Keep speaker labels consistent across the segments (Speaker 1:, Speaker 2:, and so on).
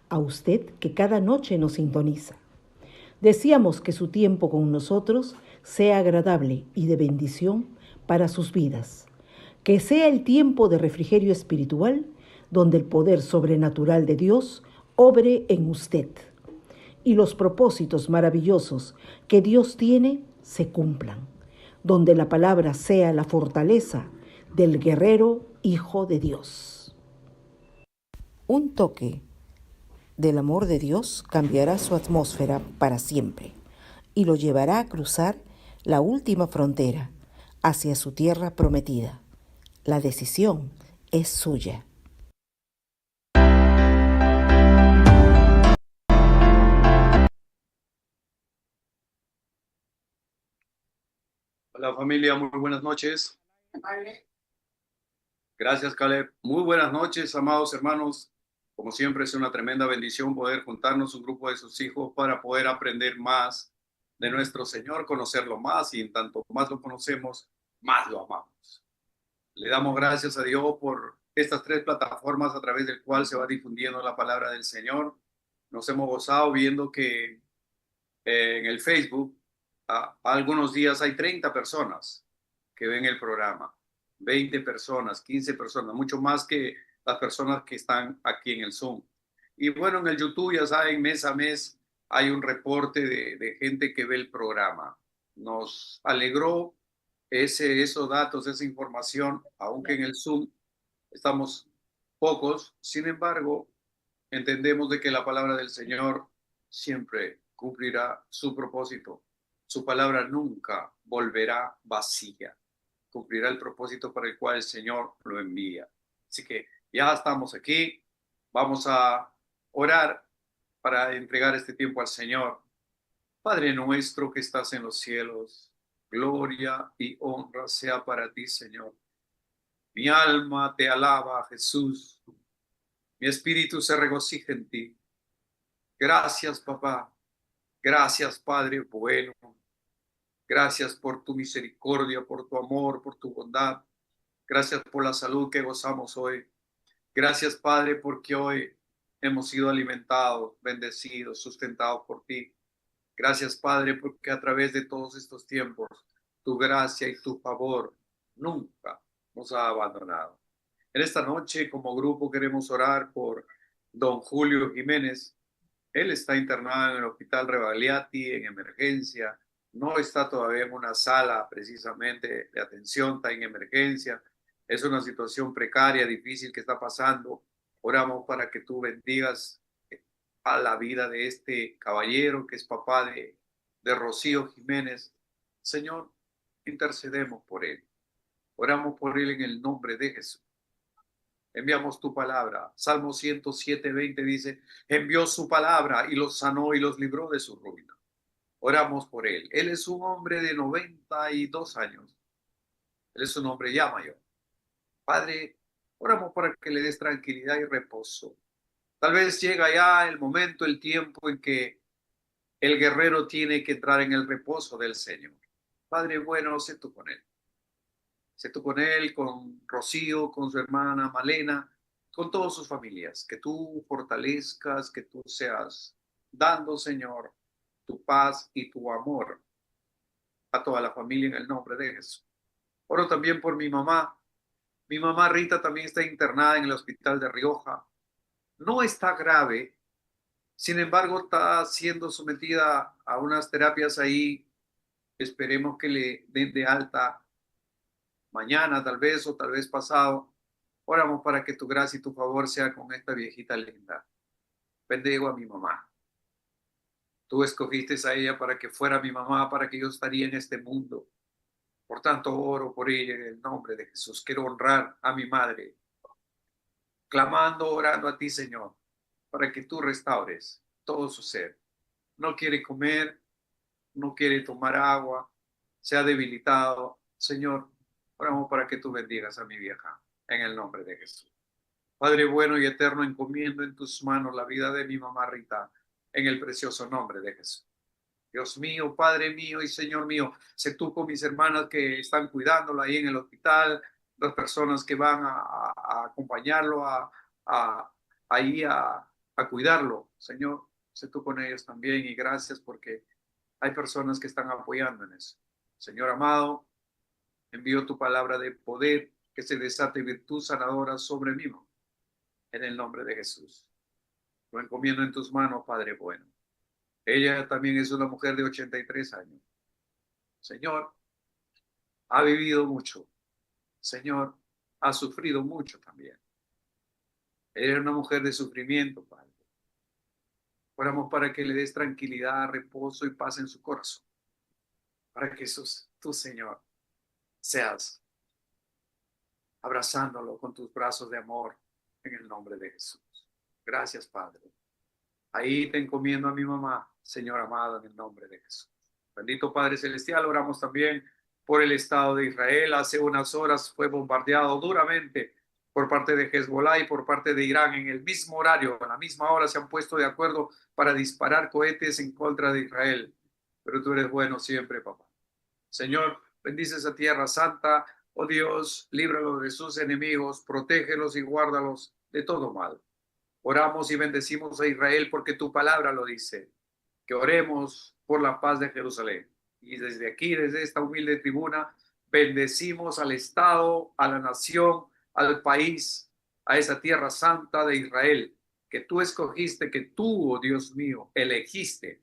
Speaker 1: A usted que cada noche nos sintoniza. Deseamos que su tiempo con nosotros sea agradable y de bendición para sus vidas. Que sea el tiempo de refrigerio espiritual donde el poder sobrenatural de Dios obre en usted y los propósitos maravillosos que Dios tiene se cumplan. Donde la palabra sea la fortaleza del guerrero Hijo de Dios. Un toque del amor de Dios cambiará su atmósfera para siempre y lo llevará a cruzar la última frontera hacia su tierra prometida. La decisión es suya.
Speaker 2: Hola familia, muy buenas noches. Gracias, Caleb. Muy buenas noches, amados hermanos. Como siempre, es una tremenda bendición poder juntarnos un grupo de sus hijos para poder aprender más de nuestro Señor, conocerlo más, y en tanto más lo conocemos, más lo amamos. Le damos gracias a Dios por estas tres plataformas a través del cual se va difundiendo la palabra del Señor. Nos hemos gozado viendo que en el Facebook algunos días hay 30 personas que ven el programa, 20 personas, 15 personas, mucho más que las personas que están aquí en el Zoom. Y bueno, en el YouTube, ya saben, mes a mes hay un reporte de gente que ve el programa. Nos alegró esos datos, esa información, aunque en el Zoom estamos pocos. Sin embargo, entendemos de que la palabra del Señor siempre cumplirá su propósito. Su palabra nunca volverá vacía. Cumplirá el propósito para el cual el Señor lo envía. Así que ya estamos aquí. Vamos a orar para entregar este tiempo al Señor. Padre nuestro que estás en los cielos, gloria y honra sea para ti, Señor. Mi alma te alaba, Jesús. Mi espíritu se regocija en ti. Gracias, papá. Gracias, Padre bueno. Gracias por tu misericordia, por tu amor, por tu bondad. Gracias por la salud que gozamos hoy. Gracias, Padre, porque hoy hemos sido alimentados, bendecidos, sustentados por ti. Gracias, Padre, porque a través de todos estos tiempos, tu gracia y tu favor nunca nos ha abandonado. En esta noche, como grupo, queremos orar por don Julio Jiménez. Él está internado en el Hospital Rebagliati en emergencia. No está todavía en una sala precisamente de atención, está en emergencia. Es una situación precaria, difícil que está pasando. Oramos para que tú bendigas a la vida de este caballero que es papá de Rocío Jiménez. Señor, intercedemos por él. Oramos por él en el nombre de Jesús. Enviamos tu palabra. Salmo 107:20 dice, envió su palabra y los sanó y los libró de su ruina. Oramos por él. Él es un hombre de 92 años. Él es un hombre ya mayor. Padre, oramos para que le des tranquilidad y reposo. Tal vez llega ya el momento, el tiempo en que el guerrero tiene que entrar en el reposo del Señor. Padre bueno, sé tú con él. Sé tú con él, con Rocío, con su hermana Malena, con todas sus familias. Que tú fortalezcas, que tú seas dando, Señor, tu paz y tu amor a toda la familia en el nombre de Jesús. Oro también por mi mamá. Mi mamá Rita también está internada en el hospital de Rioja. No está grave, sin embargo está siendo sometida a unas terapias ahí. Esperemos que le den de alta mañana tal vez pasado. Oramos para que tu gracia y tu favor sea con esta viejita linda. Bendigo a mi mamá. Tú escogiste a ella para que fuera mi mamá, para que yo estaría en este mundo. Por tanto, oro por ella en el nombre de Jesús. Quiero honrar a mi madre, clamando, orando a ti, Señor, para que tú restaures todo su ser. No quiere comer, no quiere tomar agua, se ha debilitado. Señor, oramos para que tú bendigas a mi vieja, en el nombre de Jesús. Padre bueno y eterno, encomiendo en tus manos la vida de mi mamá Rita, en el precioso nombre de Jesús. Dios mío, Padre mío y Señor mío, sé tú con mis hermanas que están cuidándola ahí en el hospital, las personas que van a acompañarlo, a ahí a cuidarlo. Señor, sé tú con ellos también y gracias porque hay personas que están apoyando en eso. Señor amado, envío tu palabra de poder, que se desate virtud sanadora sobre mí, en el nombre de Jesús. Lo encomiendo en tus manos, Padre bueno. Ella también es una mujer de 83 años. Señor, ha vivido mucho. Señor, ha sufrido mucho también. Ella era una mujer de sufrimiento, Padre. Oramos para que le des tranquilidad, reposo y paz en su corazón. Para que tú, Señor, seas abrazándolo con tus brazos de amor en el nombre de Jesús. Gracias, Padre. Ahí te encomiendo a mi mamá, Señor amado, en el nombre de Jesús. Bendito Padre Celestial, oramos también por el Estado de Israel. Hace unas horas fue bombardeado duramente por parte de Hezbollah y por parte de Irán. En el mismo horario, a la misma hora, se han puesto de acuerdo para disparar cohetes en contra de Israel. Pero tú eres bueno siempre, papá. Señor, bendice esa tierra santa. Oh Dios, líbralos de sus enemigos, protégelos y guárdalos de todo mal. Oramos y bendecimos a Israel porque tu palabra lo dice, que oremos por la paz de Jerusalén. Y desde aquí, desde esta humilde tribuna, bendecimos al Estado, a la nación, al país, a esa tierra santa de Israel, que tú escogiste, que tú, oh Dios mío, elegiste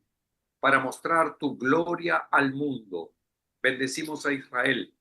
Speaker 2: para mostrar tu gloria al mundo. Bendecimos a Israel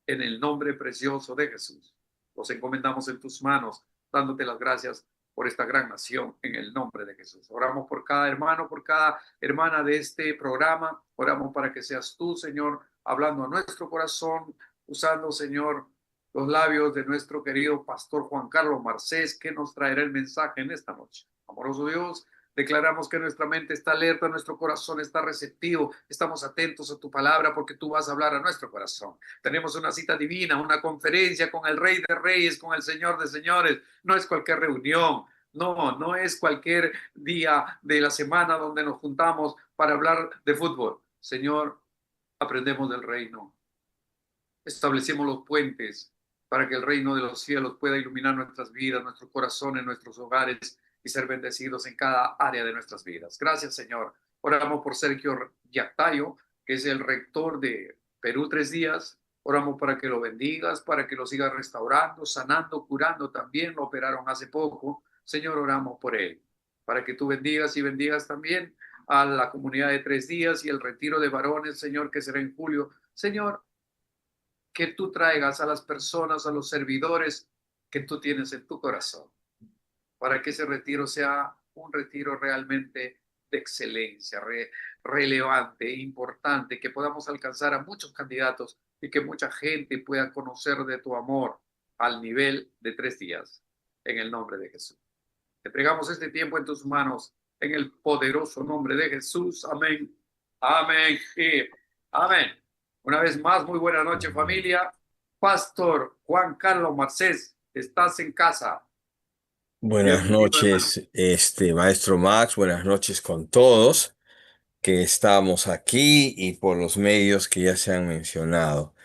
Speaker 2: en el nombre precioso de Jesús. Los encomendamos en tus manos, dándote las gracias por esta gran nación en el nombre de Jesús. Oramos por cada hermano, por cada hermana de este programa. Oramos para que seas tú, Señor, hablando a nuestro corazón, usando, Señor, los labios de nuestro querido pastor Juan Carlos Marcés, que nos traerá el mensaje en esta noche. Amoroso Dios, declaramos que nuestra mente está alerta, nuestro corazón está receptivo, estamos atentos a tu palabra porque tú vas a hablar a nuestro corazón. Tenemos una cita divina, una conferencia con el Rey de Reyes, con el Señor de Señores. No es cualquier reunión, no es cualquier día de la semana donde nos juntamos para hablar de fútbol. Señor, aprendemos del reino. Establecemos los puentes para que el reino de los cielos pueda iluminar nuestras vidas, nuestros corazones, nuestros hogares y ser bendecidos en cada área de nuestras vidas. Gracias, Señor. Oramos por Sergio Yactayo, que es el rector de Perú 3 días. Oramos para que lo bendigas, para que lo sigas restaurando, sanando, curando también. Lo operaron hace poco. Señor, oramos por él, para que tú bendigas y bendigas también a la comunidad de 3 días y el retiro de varones, Señor, que será en julio. Señor, que tú traigas a las personas, a los servidores que tú tienes en tu corazón, para que ese retiro sea un retiro realmente de excelencia, relevante, importante, que podamos alcanzar a muchos candidatos y que mucha gente pueda conocer de tu amor al nivel de 3 días, en el nombre de Jesús. Te entregamos este tiempo en tus manos, en el poderoso nombre de Jesús. Amén, amén y amén. Una vez más, muy buena noche, familia. Pastor Juan Carlos Marcés, estás en casa.
Speaker 3: Buenas
Speaker 2: Bienvenido, hermano.
Speaker 3: noches, maestro Max, buenas noches con todos que estamos aquí y por los medios que ya se han mencionado.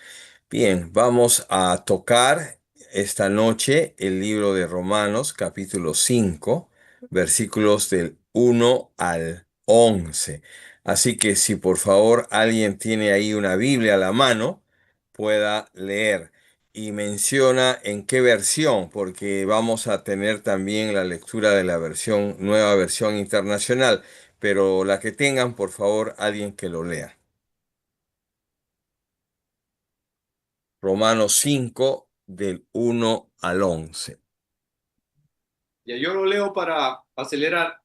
Speaker 3: Bien, vamos a tocar esta noche el libro de Romanos, capítulo 5, versículos del 1 al 11. Así que si por favor alguien tiene ahí una Biblia a la mano, pueda leer. Y menciona en qué versión, porque vamos a tener también la lectura de la versión, nueva versión internacional, pero la que tengan, por favor, alguien que lo lea. Romanos 5, del 1 al 11.
Speaker 2: Ya yo lo leo para acelerar.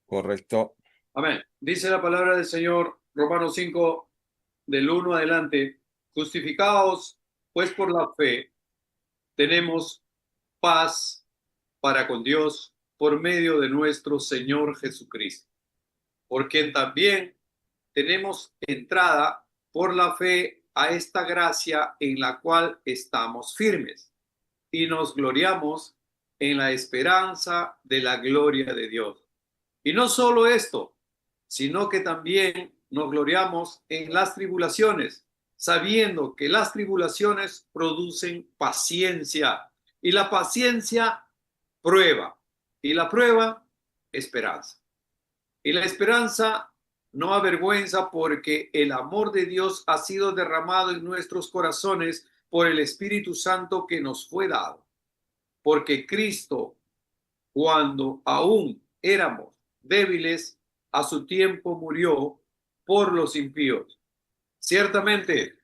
Speaker 3: ¿Correcto?
Speaker 2: Amén. Dice la palabra del Señor, Romanos 5, del 1 adelante. Justificados, pues por la fe, tenemos paz para con Dios por medio de nuestro Señor Jesucristo, por quien también tenemos entrada por la fe a esta gracia en la cual estamos firmes y nos gloriamos en la esperanza de la gloria de Dios. Y no solo esto, sino que también nos gloriamos en las tribulaciones, sabiendo que las tribulaciones producen paciencia y la paciencia prueba Y la prueba, esperanza. Y la esperanza no avergüenza porque el amor de Dios ha sido derramado en nuestros corazones por el Espíritu Santo que nos fue dado. Porque Cristo, cuando aún éramos débiles, a su tiempo murió por los impíos. Ciertamente,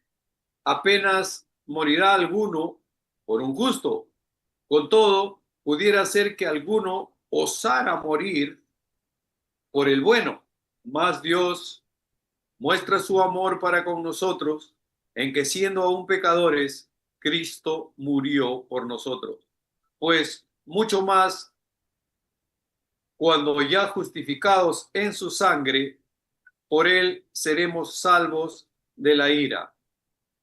Speaker 2: apenas morirá alguno por un justo. Con todo, pudiera ser que alguno osara morir por el bueno, mas Dios muestra su amor para con nosotros en que siendo aún pecadores, Cristo murió por nosotros. Pues mucho más cuando ya justificados en su sangre, por él seremos salvos de la ira.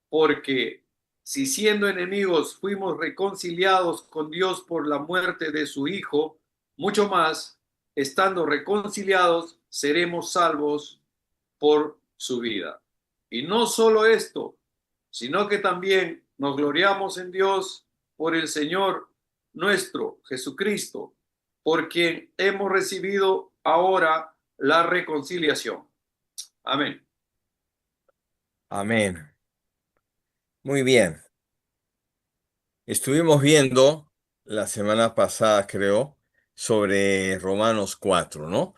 Speaker 2: Porque si siendo enemigos fuimos reconciliados con Dios por la muerte de su Hijo, mucho más, estando reconciliados, seremos salvos por su vida. Y no solo esto, sino que también nos gloriamos en Dios por el Señor nuestro Jesucristo, por quien hemos recibido ahora la reconciliación. Amén.
Speaker 3: Amén. Muy bien. Estuvimos viendo la semana pasada, creo, sobre Romanos 4, ¿no?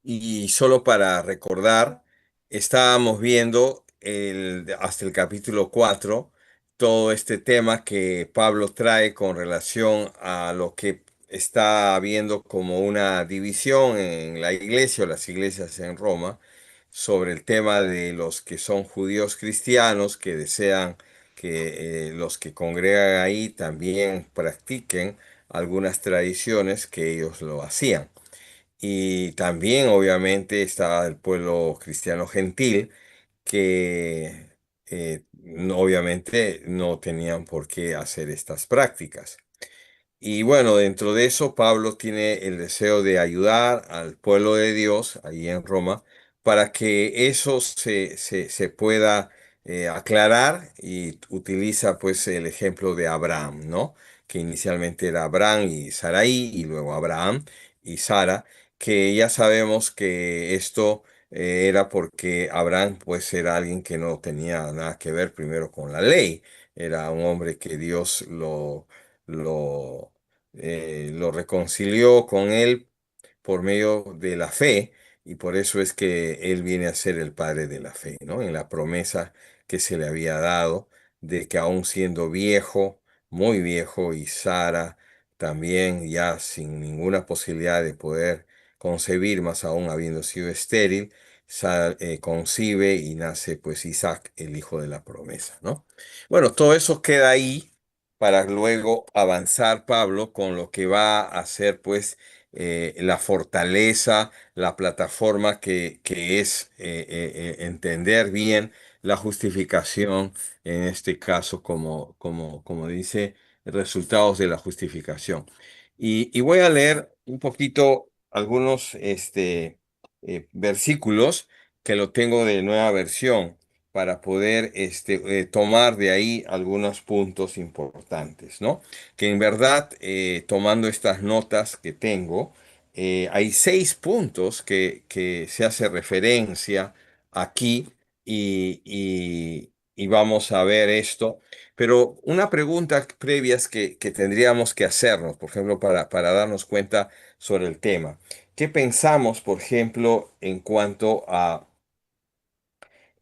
Speaker 3: Y solo para recordar, estábamos viendo hasta el capítulo 4 todo este tema que Pablo trae con relación a lo que está habiendo como una división en la iglesia o las iglesias en Roma sobre el tema de los que son judíos cristianos que desean que los que congregan ahí también practiquen algunas tradiciones que ellos lo hacían. Y también obviamente estaba el pueblo cristiano gentil que obviamente no tenían por qué hacer estas prácticas. Y bueno, dentro de eso, Pablo tiene el deseo de ayudar al pueblo de Dios ahí en Roma para que eso se pueda aclarar y utiliza pues el ejemplo de Abraham, ¿no? Que inicialmente era Abraham y Sarai y luego Abraham y Sara, que ya sabemos que esto era porque Abraham pues era alguien que no tenía nada que ver primero con la ley, era un hombre que Dios lo, lo reconcilió con él por medio de la fe, y por eso es que él viene a ser el padre de la fe, ¿no? En la promesa que se le había dado de que aún siendo viejo, muy viejo, y Sara también ya sin ninguna posibilidad de poder concebir, más aún habiendo sido estéril, concibe y nace pues Isaac, el hijo de la promesa, ¿no? Bueno, todo eso queda ahí para luego avanzar Pablo con lo que va a ser pues la fortaleza, la plataforma que es entender bien la justificación, en este caso como dice, resultados de la justificación. Y voy a leer un poquito algunos versículos que lo tengo de nueva versión para poder tomar de ahí algunos puntos importantes, ¿no? Que en verdad, tomando estas notas que tengo, hay 6 puntos que se hace referencia aquí y vamos a ver esto. Pero una pregunta previa es que tendríamos que hacernos, por ejemplo, para darnos cuenta sobre el tema. ¿Qué pensamos, por ejemplo, en cuanto a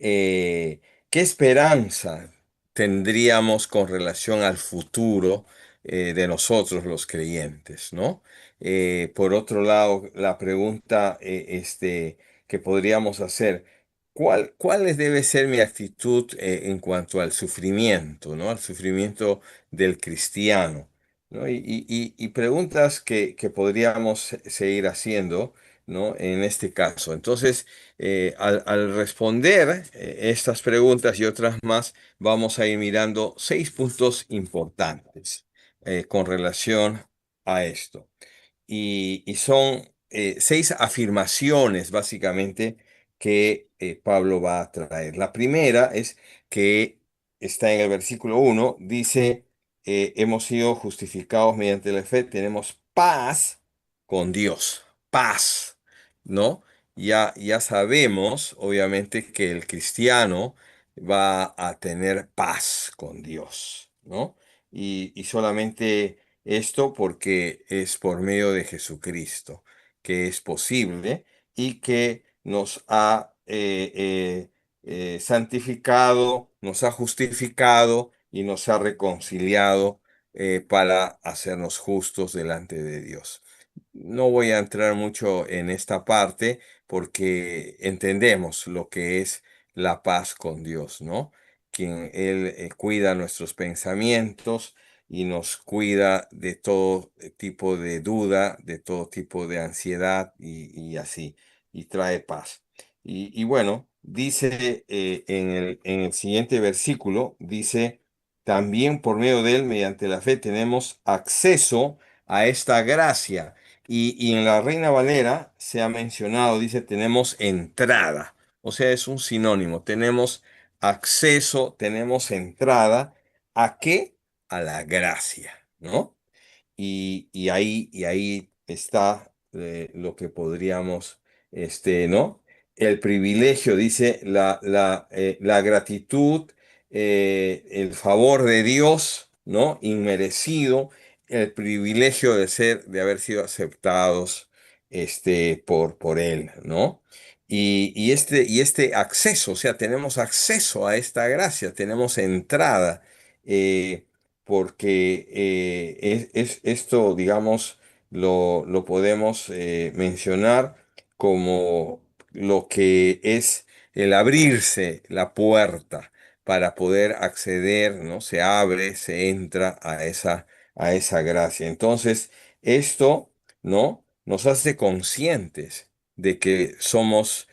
Speaker 3: eh, ¿qué esperanza tendríamos con relación al futuro de nosotros los creyentes, ¿no? Por otro lado, la pregunta que podríamos hacer, ¿cuál debe ser mi actitud en cuanto al sufrimiento, ¿no? Al sufrimiento del cristiano, ¿no? Y preguntas que podríamos seguir haciendo, ¿no? En este caso. Entonces, al responder estas preguntas y otras más, vamos a ir mirando 6 puntos importantes con relación a esto. Y son 6 afirmaciones, básicamente, que Pablo va a traer. La primera es que está en el versículo 1, dice, hemos sido justificados mediante la fe, tenemos paz con Dios, paz, ¿no? Ya sabemos, obviamente, que el cristiano va a tener paz con Dios, ¿no? Y solamente esto porque es por medio de Jesucristo que es posible y que nos ha santificado, nos ha justificado y nos ha reconciliado para hacernos justos delante de Dios. No voy a entrar mucho en esta parte porque entendemos lo que es la paz con Dios, ¿no? Quien Él cuida nuestros pensamientos y nos cuida de todo tipo de duda, de todo tipo de ansiedad y así, y trae paz. Y bueno, dice en el siguiente versículo, dice, también por medio de Él, mediante la fe, tenemos acceso a esta gracia. Y en la Reina Valera se ha mencionado, dice, tenemos entrada. O sea, es un sinónimo. Tenemos acceso, tenemos entrada. ¿A qué? A la gracia, ¿no? Y ahí está lo que podríamos, ¿no? El privilegio, dice, la gratitud, el favor de Dios, ¿no? Inmerecido, el privilegio de haber sido aceptados, por Él, ¿no? Y este acceso, o sea, tenemos acceso a esta gracia, tenemos entrada. eh, Porque esto, digamos, lo podemos mencionar como lo que es el abrirse la puerta para poder acceder, ¿no? Se abre, se entra a esa gracia. Entonces, esto, ¿no? Nos hace conscientes de que somos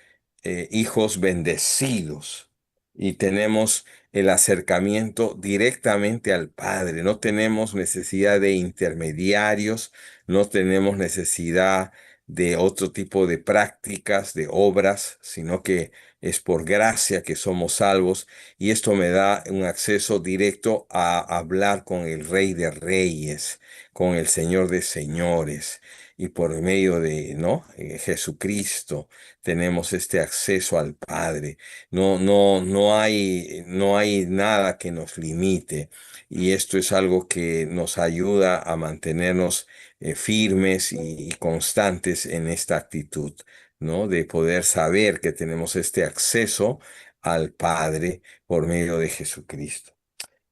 Speaker 3: hijos bendecidos y tenemos el acercamiento directamente al Padre. No tenemos necesidad de intermediarios, no tenemos necesidad de otro tipo de prácticas, de obras, sino que es por gracia que somos salvos y esto me da un acceso directo a hablar con el Rey de Reyes, con el Señor de Señores. Y por medio de, ¿no? Jesucristo tenemos este acceso al Padre. No hay nada que nos limite y esto es algo que nos ayuda a mantenernos firmes y constantes en esta actitud, ¿no? De poder saber que tenemos este acceso al Padre por medio de Jesucristo.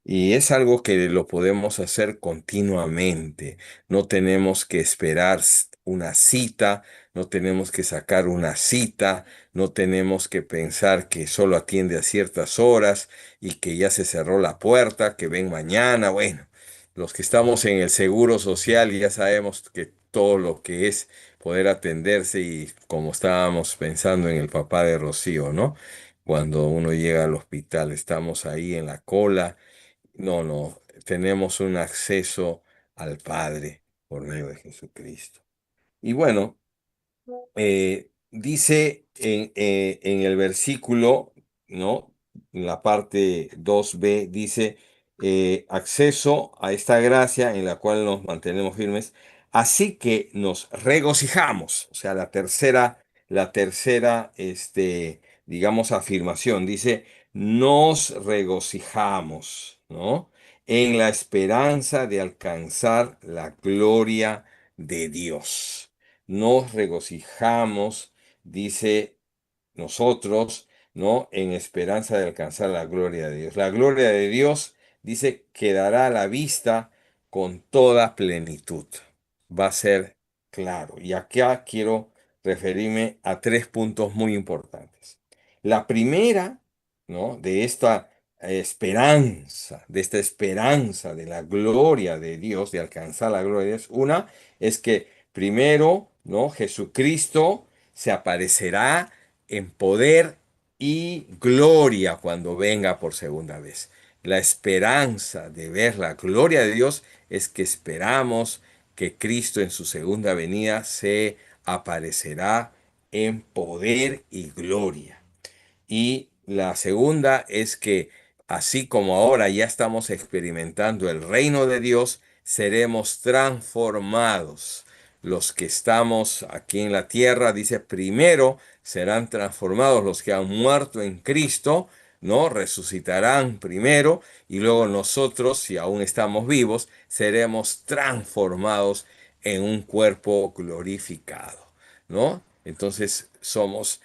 Speaker 3: Y es algo que lo podemos hacer continuamente. No tenemos que esperar una cita, no tenemos que sacar una cita, no tenemos que pensar que solo atiende a ciertas horas y que ya se cerró la puerta, que ven mañana. Bueno, los que estamos en el seguro social ya sabemos que todo lo que es poder atenderse y como estábamos pensando en el papá de Rocío, ¿no? Cuando uno llega al hospital, estamos ahí en la cola. No, tenemos un acceso al Padre por medio de Jesucristo. Y bueno, dice en el versículo, ¿no? En la parte 2b, dice, acceso a esta gracia en la cual nos mantenemos firmes, así que nos regocijamos. O sea, la tercera, digamos, afirmación, dice, nos regocijamos, ¿no? En la esperanza de alcanzar la gloria de Dios. Nos regocijamos, dice nosotros, ¿no? En esperanza de alcanzar la gloria de Dios. La gloria de Dios, dice, quedará a la vista con toda plenitud. Va a ser claro. Y acá quiero referirme a tres puntos muy importantes. La primera, ¿no? De esta esperanza de la gloria de Dios, de alcanzar la gloria de Dios. Una es que primero, ¿no? Jesucristo se aparecerá en poder y gloria cuando venga por segunda vez. La esperanza de ver la gloria de Dios es que esperamos que Cristo en su segunda venida se aparecerá en poder y gloria. Y la segunda es que así como ahora ya estamos experimentando el reino de Dios, seremos transformados los que estamos aquí en la tierra, dice, primero serán transformados los que han muerto en Cristo, ¿no? Resucitarán primero y luego nosotros, si aún estamos vivos, seremos transformados en un cuerpo glorificado, ¿no? Entonces estamos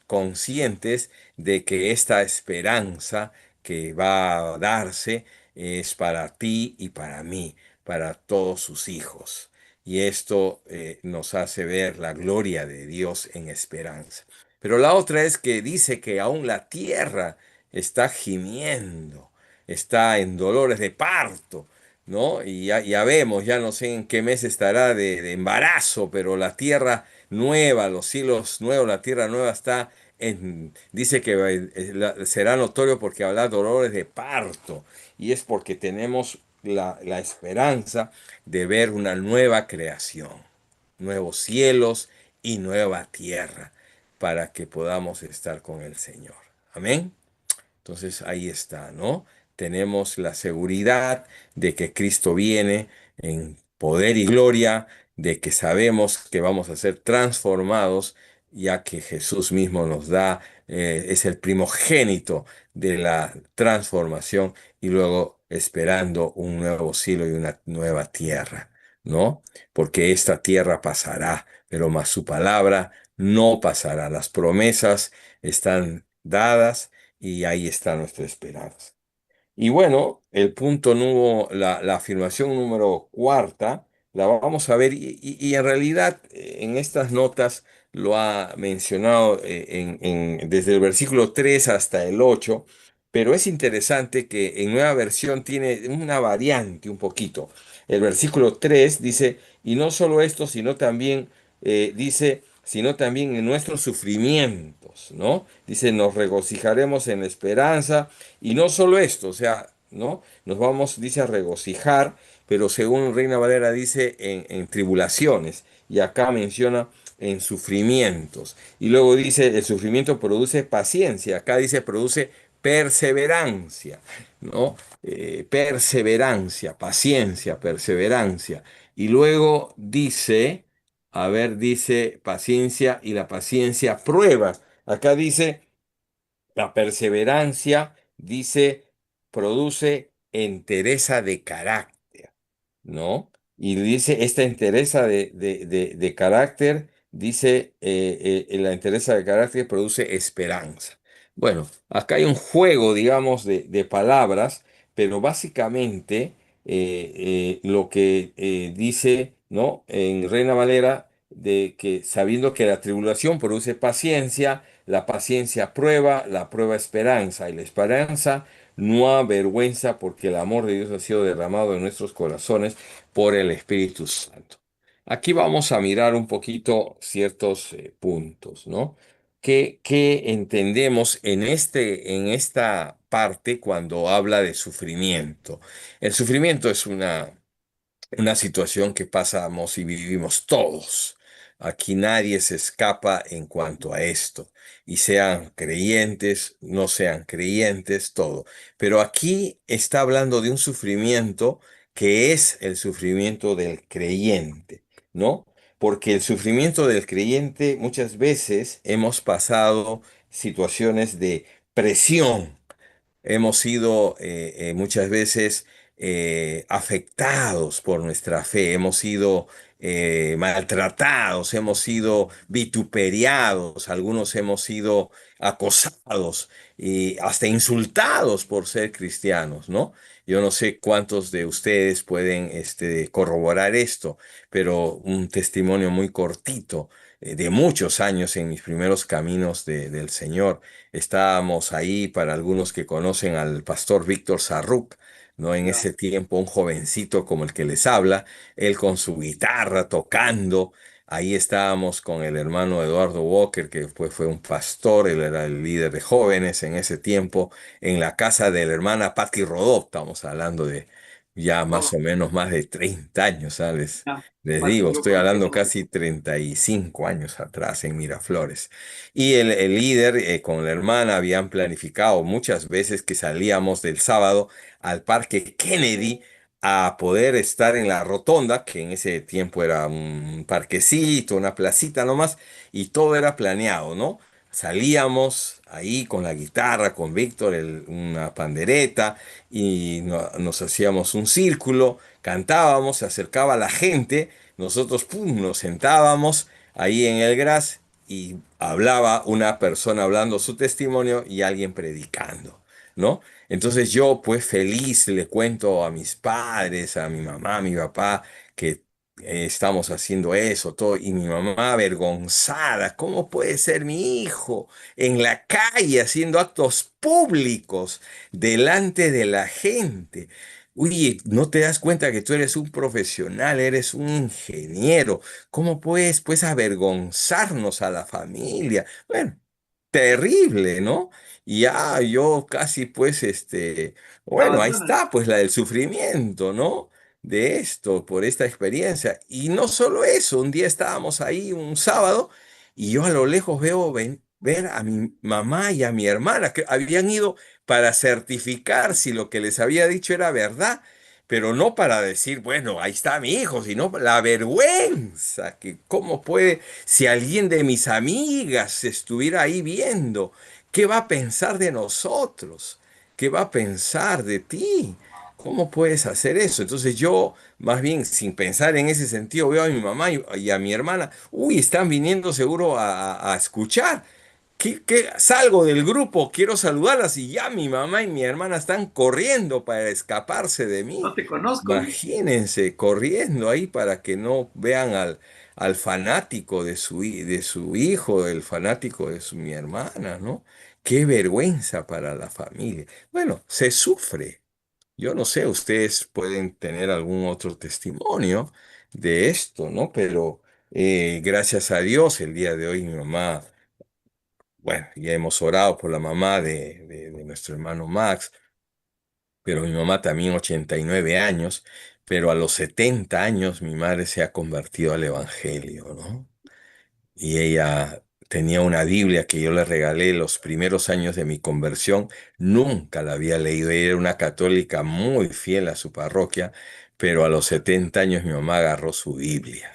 Speaker 3: conscientes de que esta esperanza que va a darse es para ti y para mí, para todos sus hijos. Y esto nos hace ver la gloria de Dios en esperanza. Pero la otra es que dice que aún la tierra está gimiendo, está en dolores de parto, ¿no? Y ya vemos, ya no sé en qué mes estará de embarazo, pero la tierra nueva, los cielos nuevos, la tierra nueva está dice que será notorio porque habrá dolores de parto, y es porque tenemos la esperanza de ver una nueva creación, nuevos cielos y nueva tierra, para que podamos estar con el Señor. Amén. Entonces ahí está, ¿no? Tenemos la seguridad de que Cristo viene en poder y gloria, de que sabemos que vamos a ser transformados, ya que Jesús mismo nos da, es el primogénito de la transformación y luego esperando un nuevo cielo y una nueva tierra, ¿no? Porque esta tierra pasará, pero más su palabra no pasará. Las promesas están dadas y ahí está nuestra esperanza. Y bueno, el punto la afirmación número cuarta, la vamos a ver y en realidad en estas notas lo ha mencionado desde el versículo 3 hasta el 8, pero es interesante que en Nueva Versión tiene una variante un poquito. El versículo 3 dice, y no solo esto, sino también, dice, sino también en nuestros sufrimientos, ¿no? Dice, nos regocijaremos en la esperanza y no solo esto, o sea, ¿no? Nos vamos, dice, a regocijar, pero según Reina Valera dice en tribulaciones, y acá menciona en sufrimientos. Y luego dice, el sufrimiento produce paciencia, acá dice, produce perseverancia, ¿no? Perseverancia, paciencia, perseverancia. Y luego dice, a ver, dice paciencia y la paciencia prueba. Acá dice la perseverancia, dice, produce entereza de carácter, ¿no? Y dice, esta entereza de carácter, dice, la entereza de carácter produce esperanza. Bueno, acá hay un juego, digamos, de palabras, pero básicamente lo que dice, ¿no? En Reina Valera, de que sabiendo que la tribulación produce paciencia, la paciencia prueba, la prueba esperanza, y la esperanza no avergüenza porque el amor de Dios ha sido derramado en nuestros corazones por el Espíritu Santo. Aquí vamos a mirar un poquito ciertos puntos, ¿no? ¿Qué entendemos en esta parte cuando habla de sufrimiento? El sufrimiento es una situación que pasamos y vivimos todos. Aquí nadie se escapa en cuanto a esto, y sean creyentes, no sean creyentes, todo. Pero aquí está hablando de un sufrimiento que es el sufrimiento del creyente, ¿no? Porque el sufrimiento del creyente muchas veces hemos pasado situaciones de presión. Hemos sido muchas veces afectados por nuestra fe, hemos sido maltratados, hemos sido vituperiados, algunos hemos sido acosados y hasta insultados por ser cristianos, ¿no? Yo no sé cuántos de ustedes pueden corroborar esto, pero un testimonio muy cortito de muchos años en mis primeros caminos del Señor. Estábamos ahí, para algunos que conocen al pastor Víctor Sarruc, ¿no? En
Speaker 2: Ya.
Speaker 3: ese tiempo, un jovencito como el que les habla, él con su guitarra tocando. Ahí estábamos con el hermano Eduardo Walker, que después fue un pastor, él era el líder de jóvenes en ese tiempo, en la casa de la hermana Patti Rodó. Estamos hablando de ya más
Speaker 2: Oh,
Speaker 3: o menos más de 30 años, ¿sabes?
Speaker 2: ya.
Speaker 3: Les
Speaker 2: Pati,
Speaker 3: digo,
Speaker 2: yo
Speaker 3: estoy
Speaker 2: creo que
Speaker 3: hablando
Speaker 2: no.
Speaker 3: casi 35 años atrás en Miraflores. Y el líder con la hermana habían planificado muchas veces que salíamos del sábado al Parque Kennedy a poder estar en la rotonda, que en ese tiempo era un parquecito, una placita nomás, y todo era planeado, ¿no? Salíamos ahí con la guitarra, con Víctor, una pandereta, y nos hacíamos un círculo, cantábamos, se acercaba la gente, nosotros, pum, nos sentábamos ahí en el gras y hablaba una persona hablando su testimonio y alguien predicando, ¿no? Entonces yo, pues feliz, le cuento a mis padres, a mi mamá, a mi papá, que estamos haciendo eso, todo, y mi mamá avergonzada, ¿cómo puede ser mi hijo en la calle haciendo actos públicos delante de la gente? Oye, ¿no te das cuenta que tú eres un profesional, eres un ingeniero? ¿Cómo puedes, pues, avergonzarnos a la familia? Bueno, terrible, ¿no? Y ya yo casi pues bueno, ahí
Speaker 2: Abandonan.
Speaker 3: está pues la del sufrimiento, ¿no? De esto, por esta experiencia. Y no solo eso, un día estábamos ahí un sábado y yo a lo lejos veo ver a mi mamá y a mi hermana que habían ido para certificar si lo que les había dicho era verdad. Pero no para decir, bueno, ahí está mi hijo, sino la vergüenza, que cómo puede, si alguien de mis amigas estuviera ahí viendo, ¿qué va a pensar de nosotros? ¿Qué va a pensar de ti? ¿Cómo puedes hacer eso? Entonces yo, más bien, sin pensar en ese sentido, veo a mi mamá y a mi hermana, uy, están viniendo seguro a escuchar. Salgo del grupo, quiero saludarlas y ya mi mamá y mi hermana están corriendo para escaparse de
Speaker 2: No
Speaker 3: mí.
Speaker 2: te conozco.
Speaker 3: Imagínense, corriendo ahí para que no vean al fanático de su hijo, el fanático de mi hermana, ¿no? Qué vergüenza para la familia. Bueno, se sufre. Yo no sé, ustedes pueden tener algún otro testimonio de esto, ¿no? Pero gracias a Dios, el día de hoy mi mamá, bueno, ya hemos orado por la mamá de nuestro hermano Max, pero mi mamá también 89 años, pero a los 70 años mi madre se ha convertido al Evangelio, ¿no? Y ella tenía una Biblia que yo le regalé los primeros años de mi conversión, nunca la había leído, ella era una católica muy fiel a su parroquia, pero a los 70 años mi mamá agarró su Biblia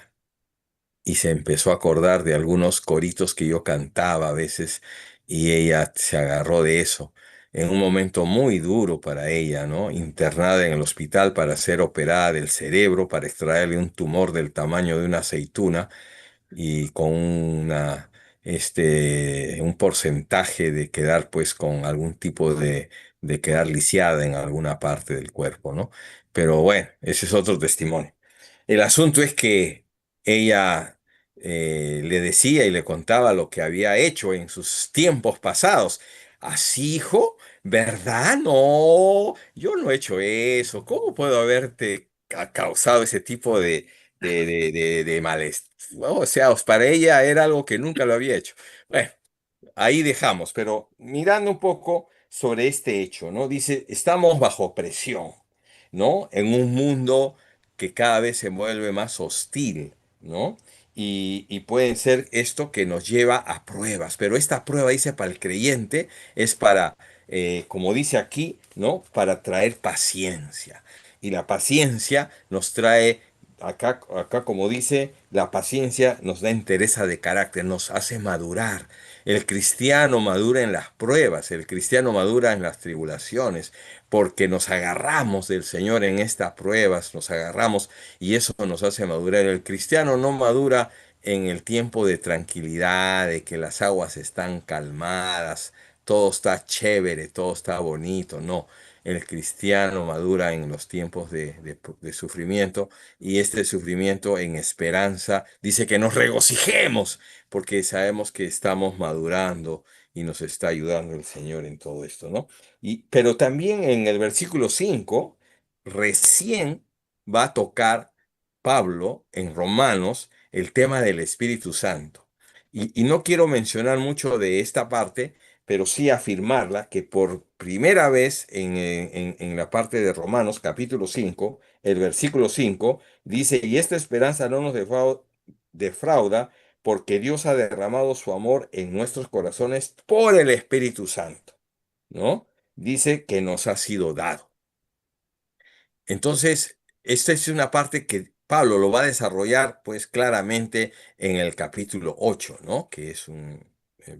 Speaker 3: y se empezó a acordar de algunos coritos que yo cantaba a veces y ella se agarró de eso en un momento muy duro para ella, ¿no? Internada en el hospital para ser operada del cerebro, para extraerle un tumor del tamaño de una aceituna y con un porcentaje de quedar pues con algún tipo de quedar lisiada en alguna parte del cuerpo, ¿no? Pero bueno, ese es otro testimonio. El asunto es que ella le decía y le contaba lo que había hecho en sus tiempos pasados. Así, hijo, ¿verdad? No, yo no he hecho eso. ¿Cómo puedo haberte causado ese tipo de malestar? O sea, para ella era algo que nunca lo había hecho. Bueno, ahí dejamos, pero mirando un poco sobre este hecho, ¿no? Dice, estamos bajo presión, ¿no? En un mundo que cada vez se vuelve más hostil, ¿no? Y puede ser esto que nos lleva a pruebas, pero esta prueba, dice, para el creyente es para, como dice aquí, ¿no? Para traer paciencia. Y la paciencia nos trae, acá como dice, la paciencia nos da entereza de carácter, nos hace madurar. El cristiano madura en las pruebas, el cristiano madura en las tribulaciones, porque nos agarramos del Señor en estas pruebas, nos agarramos y eso nos hace madurar. El cristiano no madura en el tiempo de tranquilidad, de que las aguas están calmadas, todo está chévere, todo está bonito, no. El cristiano madura en los tiempos de sufrimiento y este sufrimiento en esperanza dice que nos regocijemos porque sabemos que estamos madurando y nos está ayudando el Señor en todo esto, ¿no? Pero también en el versículo 5 recién va a tocar Pablo en Romanos el tema del Espíritu Santo. Y no quiero mencionar mucho de esta parte, pero sí afirmarla que por primera vez en la parte de Romanos capítulo 5 el versículo 5 dice, y esta esperanza no nos defrauda porque Dios ha derramado su amor en nuestros corazones por el Espíritu Santo, ¿no? Dice que nos ha sido dado. Entonces, esta es una parte que Pablo lo va a desarrollar pues claramente en el capítulo 8, ¿no? Que es un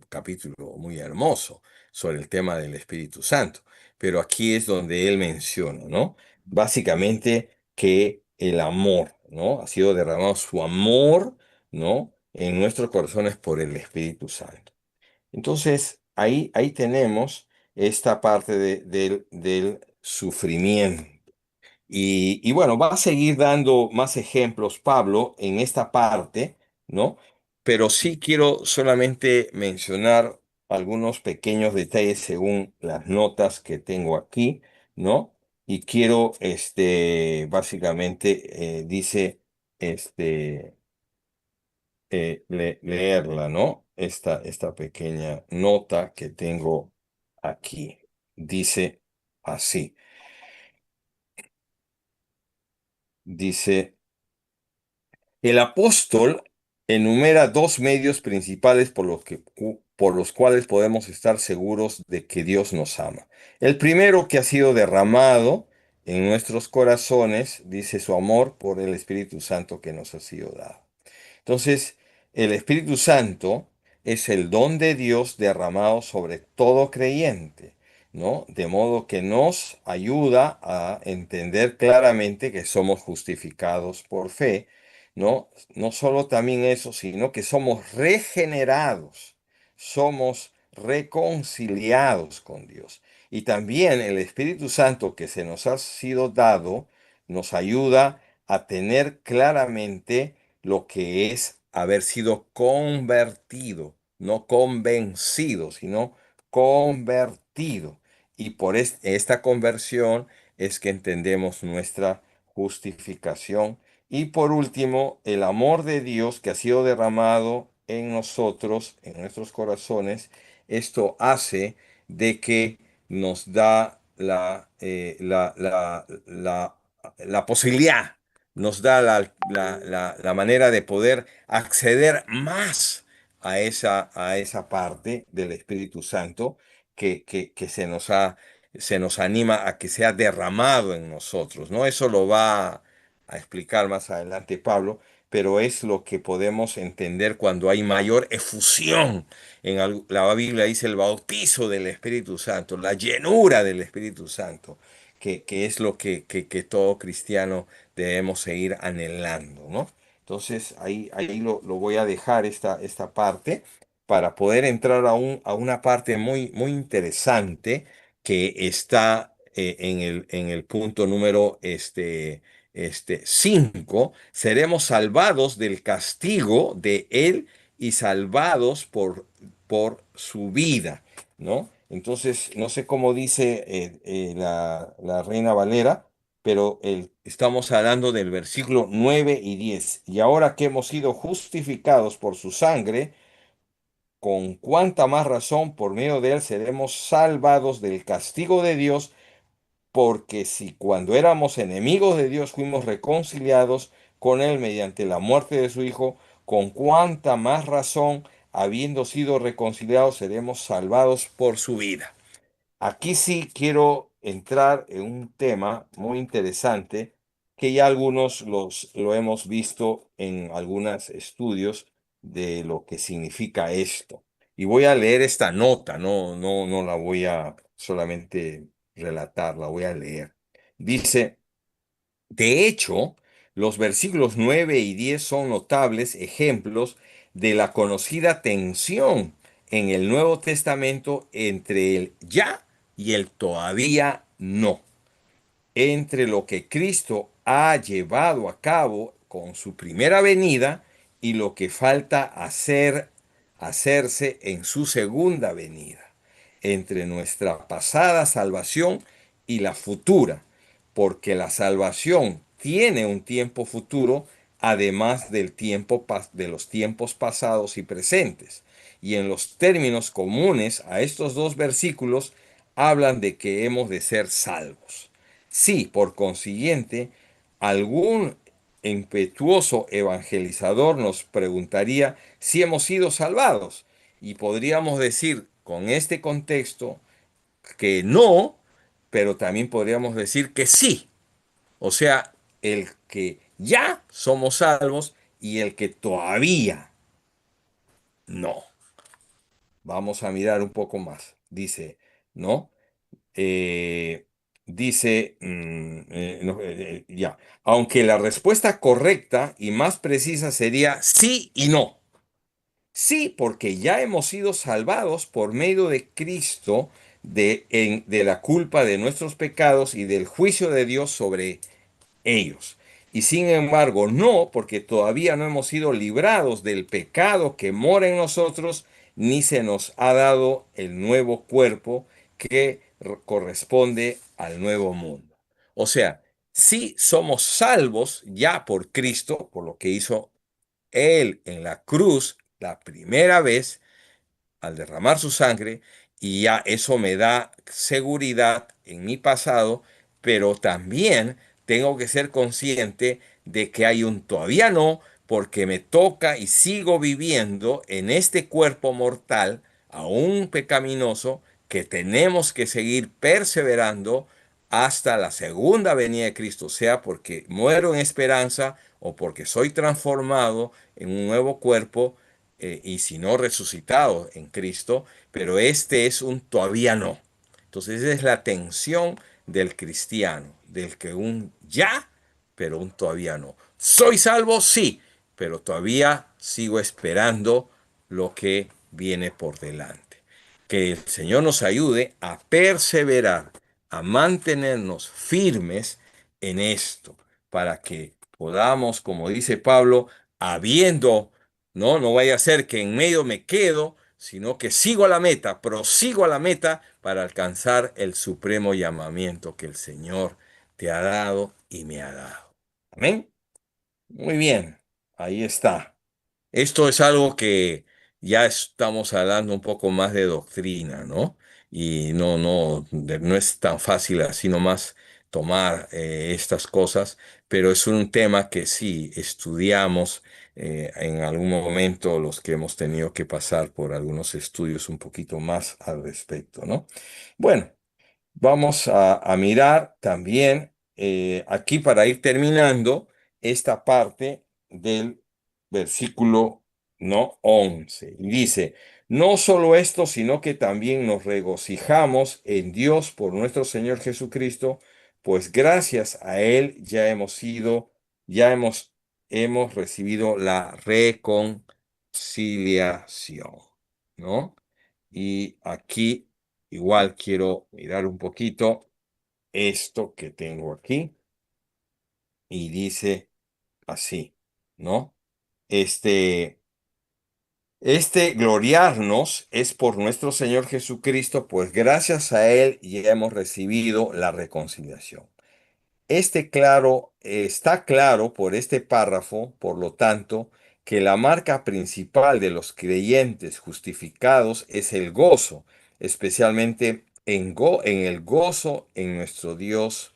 Speaker 3: capítulo muy hermoso sobre el tema del Espíritu Santo. Pero aquí es donde él menciona, ¿no? Básicamente que el amor, ¿no? Ha sido derramado su amor, ¿no? En nuestros corazones por el Espíritu Santo. Entonces, ahí tenemos esta parte del sufrimiento. Y bueno, va a seguir dando más ejemplos, Pablo, en esta parte, ¿no? Pero sí quiero solamente mencionar algunos pequeños detalles según las notas que tengo aquí, ¿no? Y quiero, básicamente, dice, este, leerla, ¿no? Esta pequeña nota que tengo aquí. Dice así, dice... El apóstol enumera dos medios principales por los cuales podemos estar seguros de que Dios nos ama. El primero, que ha sido derramado en nuestros corazones, dice su amor por el Espíritu Santo que nos ha sido dado. Entonces, el Espíritu Santo es el don de Dios derramado sobre todo creyente, ¿no? De modo que nos ayuda a entender claramente que somos justificados por fe, ¿no? No solo también eso, sino que somos regenerados, somos reconciliados con Dios. Y también el Espíritu Santo que se nos ha sido dado nos ayuda a tener claramente lo que es haber sido convertido, no convencido, sino convertido. Y por esta conversión es que entendemos nuestra justificación. Y por último, el amor de Dios que ha sido derramado en nosotros, en nuestros corazones, esto hace de que nos da la posibilidad, nos da la manera de poder acceder más a esa parte del Espíritu Santo que se nos anima a que sea derramado en nosotros, ¿no? Eso lo va a explicar más adelante Pablo, pero es lo que podemos entender cuando hay mayor efusión. La Biblia dice el bautizo del Espíritu Santo, la llenura del Espíritu Santo, que es lo que todo cristiano debemos seguir anhelando, ¿no? Entonces ahí lo voy a dejar esta parte para poder entrar a una parte muy interesante que está en el punto número 5. Seremos salvados del castigo de él y salvados por su vida, ¿no? Entonces, no sé cómo dice la Reina Valera, pero estamos hablando del versículo 9 y 10. Y ahora que hemos sido justificados por su sangre, con cuánta más razón por medio de él seremos salvados del castigo de Dios, porque si cuando éramos enemigos de Dios fuimos reconciliados con él mediante la muerte de su Hijo, con cuánta más razón, habiendo sido reconciliados, seremos salvados por su vida. Aquí sí quiero entrar en un tema muy interesante que ya algunos lo hemos visto en algunos estudios de lo que significa esto. Y voy a leer esta nota, no la voy a solamente relatar, la voy a leer. Dice, de hecho, los versículos 9 y 10 son notables ejemplos de la conocida tensión en el Nuevo Testamento entre el ya y el todavía no, entre lo que Cristo ha llevado a cabo con su primera venida y lo que falta hacerse en su segunda venida, entre nuestra pasada salvación y la futura, porque la salvación tiene un tiempo futuro, además de los tiempos pasados y presentes. Y en los términos comunes a estos dos versículos hablan de que hemos de ser salvos. Si, por consiguiente, algún impetuoso evangelizador nos preguntaría si hemos sido salvados, y podríamos decir con este contexto que no, pero también podríamos decir que sí. O sea, el que ya somos salvos y el que todavía no. Vamos a mirar un poco más. Dice, ¿no? Eh, dice, no, ya, aunque la respuesta correcta y más precisa sería sí y no. Sí, porque ya hemos sido salvados por medio de Cristo de la culpa de nuestros pecados y del juicio de Dios sobre ellos. Y sin embargo, no, porque todavía no hemos sido librados del pecado que mora en nosotros, ni se nos ha dado el nuevo cuerpo que corresponde al nuevo mundo. O sea, sí somos salvos ya por Cristo, por lo que hizo Él en la cruz la primera vez, al derramar su sangre, y ya eso me da seguridad en mi pasado, pero también tengo que ser consciente de que hay un todavía no, porque me toca y sigo viviendo en este cuerpo mortal, aún pecaminoso, que tenemos que seguir perseverando hasta la segunda venida de Cristo, sea porque muero en esperanza o porque soy transformado en un nuevo cuerpo, y si no resucitado en Cristo, pero este es un todavía no. Entonces esa es la tensión del cristiano, del que un ya, pero un todavía no. Soy salvo, sí, pero todavía sigo esperando lo que viene por delante. Que el Señor nos ayude a perseverar, a mantenernos firmes en esto, para que podamos, como dice Pablo, habiendo, no vaya a ser que en medio me quedo, sino que sigo a la meta, prosigo a la meta para alcanzar el supremo llamamiento que el Señor te ha dado y me ha dado. Amén. Muy bien, ahí está. Esto es algo que ya estamos hablando un poco más de doctrina, ¿no? Y no es tan fácil así nomás tomar estas cosas, pero es un tema que sí estudiamos en algún momento los que hemos tenido que pasar por algunos estudios un poquito más al respecto, ¿no? Bueno. Vamos a mirar también aquí para ir terminando esta parte del versículo no 11. Y dice, no solo esto, sino que también nos regocijamos en Dios por nuestro Señor Jesucristo, pues gracias a Él hemos recibido la reconciliación, ¿no? Y aquí igual quiero mirar un poquito esto que tengo aquí y dice así, ¿no? Este, este gloriarnos es por nuestro Señor Jesucristo, pues gracias a Él ya hemos recibido la reconciliación. Está claro por este párrafo, por lo tanto, que la marca principal de los creyentes justificados es el gozo, especialmente en el gozo en nuestro Dios,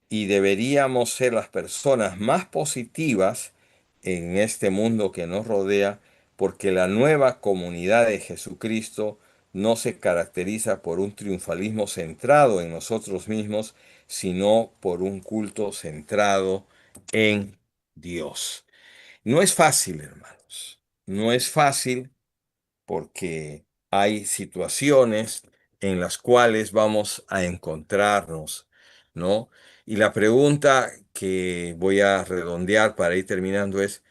Speaker 3: y deberíamos ser las personas más positivas en este mundo que nos rodea, porque la nueva comunidad de Jesucristo no se caracteriza por un triunfalismo centrado en nosotros mismos, sino por un culto centrado en Dios. No es fácil, hermanos. No es fácil porque hay situaciones en las cuales vamos a encontrarnos, ¿no? Y la pregunta que voy a redondear para ir terminando es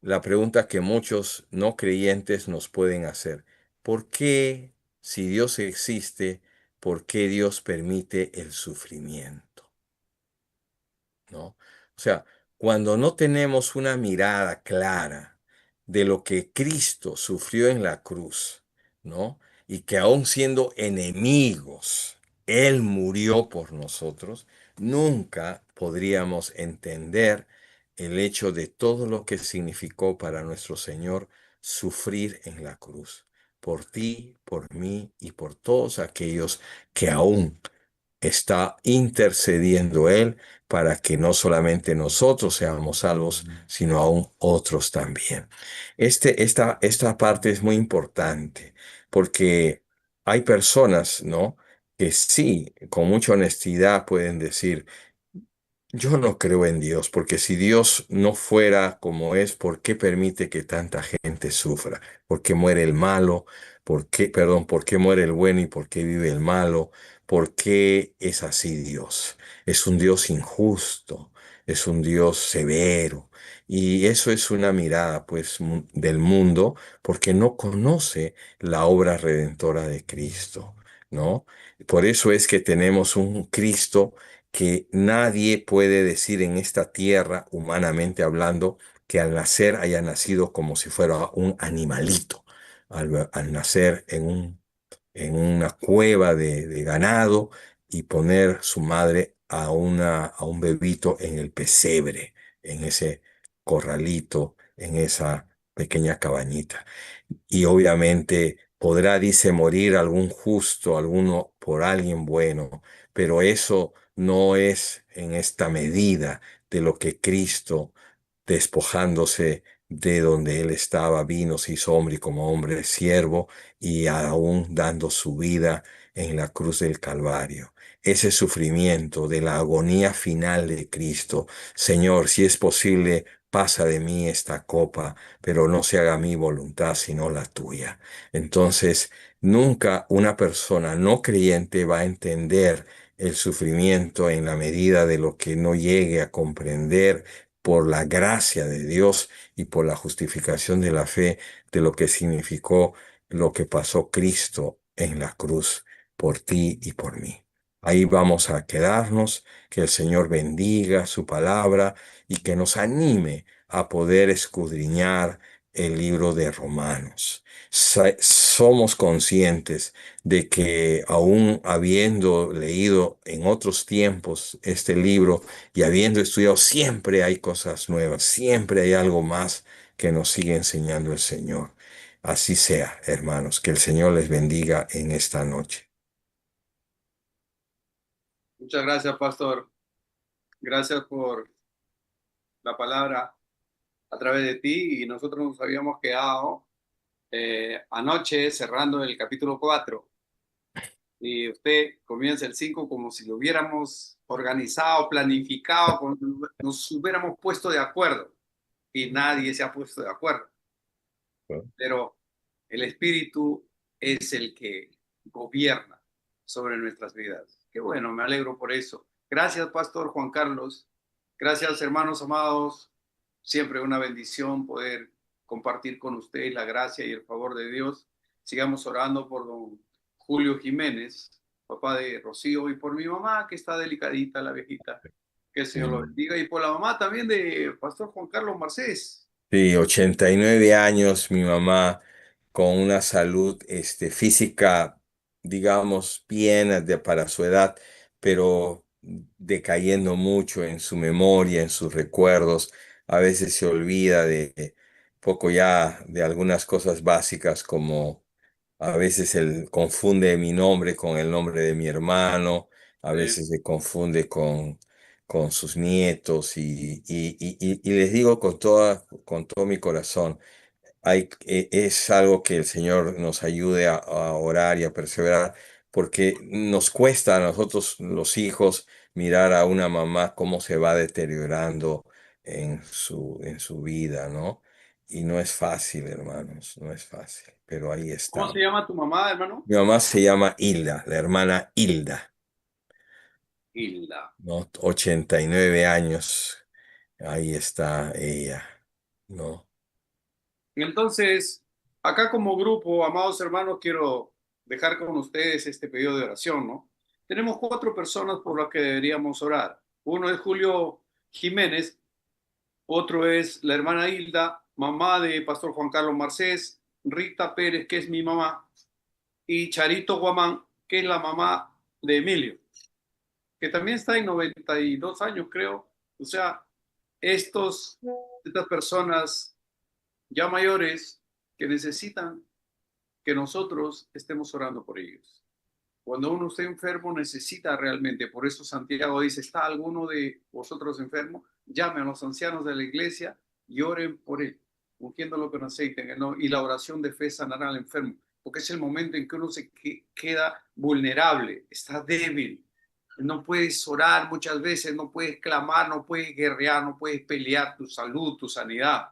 Speaker 3: la pregunta que muchos no creyentes nos pueden hacer. ¿Por qué, si Dios existe, por qué Dios permite el sufrimiento? ¿No? O sea, cuando no tenemos una mirada clara de lo que Cristo sufrió en la cruz, ¿no? Y que aún siendo enemigos, Él murió por nosotros, nunca podríamos entender el hecho de todo lo que significó para nuestro Señor sufrir en la cruz, por ti, por mí y por todos aquellos que aún está intercediendo Él para que no solamente nosotros seamos salvos, sino aún otros también. Esta parte es muy importante porque hay personas, ¿no? Que sí, con mucha honestidad pueden decir, Yo no creo en Dios, porque si Dios no fuera como es, ¿por qué permite que tanta gente sufra? ¿Por qué muere el malo? ¿Por qué muere el bueno y por qué vive el malo? ¿Por qué es así Dios? Es un Dios injusto, es un Dios severo. Y eso es una mirada, pues, del mundo, porque no conoce la obra redentora de Cristo, ¿no? Por eso es que tenemos un Cristo que nadie puede decir en esta tierra, humanamente hablando, que al nacer haya nacido como si fuera un animalito, al nacer en una cueva de ganado y poner su madre a un bebito en el pesebre, en ese corralito, en esa pequeña cabañita. Y obviamente podrá, dice, morir algún justo, alguno por alguien bueno, pero eso no es en esta medida de lo que Cristo, despojándose de donde él estaba, vino, se hizo hombre y como hombre siervo y aún dando su vida en la cruz del Calvario. Ese sufrimiento de la agonía final de Cristo. Señor, si es posible, pasa de mí esta copa, pero no se haga mi voluntad sino la tuya. Entonces, nunca una persona no creyente va a entender el sufrimiento en la medida de lo que no llegue a comprender por la gracia de Dios y por la justificación de la fe de lo que significó lo que pasó Cristo en la cruz por ti y por mí. Ahí vamos a quedarnos, que el Señor bendiga su palabra y que nos anime a poder escudriñar el libro de Romanos. Somos conscientes de que aún habiendo leído en otros tiempos este libro y habiendo estudiado, siempre hay cosas nuevas, siempre hay algo más que nos sigue enseñando el Señor. Así sea, hermanos, que el Señor les bendiga en esta noche.
Speaker 2: Muchas gracias, pastor. Gracias por la palabra a través de ti y nosotros nos habíamos quedado anoche cerrando el capítulo 4 y usted comienza el 5 como si lo hubiéramos organizado, planificado, como si nos hubiéramos puesto de acuerdo y nadie se ha puesto de acuerdo, pero el Espíritu es el que gobierna sobre nuestras vidas. Qué bueno, me alegro por eso. Gracias, Pastor Juan Carlos. Gracias, hermanos amados. Siempre una bendición poder compartir con ustedes la gracia y el favor de Dios. Sigamos orando por don Julio Jiménez, papá de Rocío, y por mi mamá, que está delicadita, la viejita. Que el Señor lo
Speaker 3: Mm.
Speaker 2: bendiga. Y por la mamá también de Pastor Juan Carlos Marcés.
Speaker 3: Sí, 89 años, mi mamá con una salud física, digamos, bien para su edad, pero decayendo mucho en su memoria, en sus recuerdos. A veces se olvida de poco ya de algunas cosas básicas como a veces él confunde mi nombre con el nombre de mi hermano, a veces se confunde con sus nietos y les digo con todo mi corazón, es algo que el Señor nos ayude a orar y a perseverar, porque nos cuesta a nosotros los hijos mirar a una mamá cómo se va deteriorando en su vida, ¿no? Y no es fácil, hermanos, no es fácil, pero ahí
Speaker 2: ¿Cómo se
Speaker 3: estamos.
Speaker 2: llama tu mamá, hermano?
Speaker 3: Mi mamá se llama Hilda, la hermana Hilda,
Speaker 2: Hilda.
Speaker 3: ¿no? 89 años, ahí está ella, ¿no?
Speaker 2: Entonces, acá como grupo, amados hermanos, quiero dejar con ustedes este pedido de oración, ¿no? Tenemos 4 personas por las que deberíamos orar. Uno es Julio Jiménez, otro es la hermana Hilda, mamá de Pastor Juan Carlos Marcés, Rita Pérez, que es mi mamá, y Charito Guamán, que es la mamá de Emilio, que también está en 92 años, creo. O sea, estas personas ya mayores que necesitan que nosotros estemos orando por ellos. Cuando uno está enfermo necesita realmente, por eso Santiago dice, ¿está alguno de vosotros enfermo? Llame a los ancianos de la iglesia y oren por él, ungiéndolo con aceite, y la oración de fe sanará al enfermo, porque es el momento en que uno se queda vulnerable, está débil, no puedes orar muchas veces, no puedes clamar, no puedes guerrear, no puedes pelear tu salud, tu sanidad.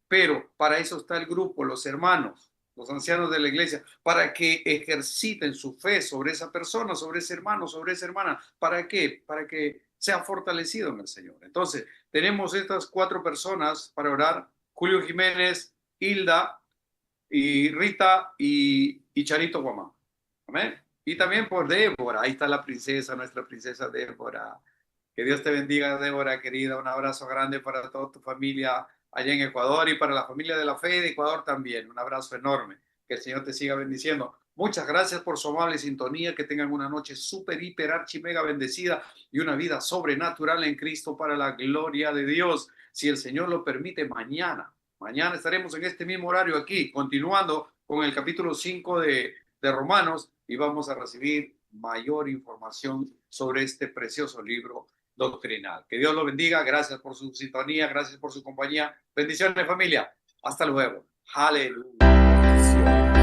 Speaker 2: Pero para eso está el grupo, los hermanos, los ancianos de la iglesia, para que ejerciten su fe sobre esa persona, sobre ese hermano, sobre esa hermana. ¿Para qué? Para que sea fortalecido en el Señor. Entonces, tenemos estas 4 personas para orar: Julio Jiménez, Hilda, y Rita y Charito Guamán. Amén. Y también por Débora, ahí está la princesa, nuestra princesa Débora. Que Dios te bendiga, Débora, querida. Un abrazo grande para toda tu familia allá en Ecuador y para la familia de la fe de Ecuador también. Un abrazo enorme. Que el Señor te siga bendiciendo. Muchas gracias por su amable sintonía. Que tengan una noche súper, hiper, archi, mega bendecida y una vida sobrenatural en Cristo para la gloria de Dios. Si el Señor lo permite, mañana estaremos en este mismo horario aquí, continuando con el capítulo 5 de Romanos, y vamos a recibir mayor información sobre este precioso libro doctrinal. Que Dios lo bendiga. Gracias por su sintonía, gracias por su compañía. Bendiciones, familia. Hasta luego. Aleluya.